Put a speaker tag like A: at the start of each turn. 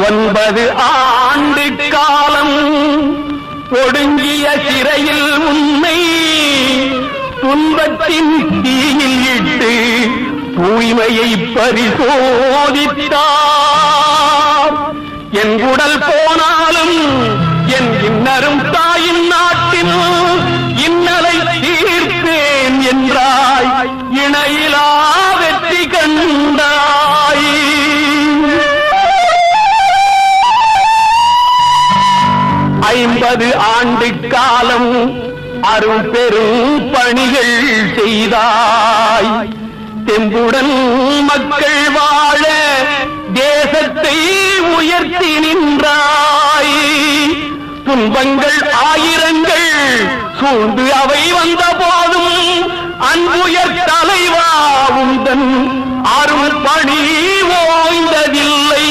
A: 9 ஆண்டு காலம் ஒடுங்கிய சிறையில் உன்னை துன்பத்தின் தீயில் இட்டு தூய்மையை பரிசோதித்தார். என் உடல் போனாலும் என் இன்னரும் தாயின் நாட்டில் இன்னலை தீர்ப்பேன் என்றாய், இணையிலா வெற்றி கண்டாய். 50 ஆண்டு காலம் அரும் பெரும் பணிகள் செய்தாய். தெம்புடன் மக்கள் வாழ தேசத்தை உயர்த்தி நின்றாய். துன்பங்கள் ஆயிரங்கள் சூழ்ந்து அவை வந்த போதும் அன்புயர் தலைவா உந்தன் அரும் பணி ஓய்ந்ததில்லை.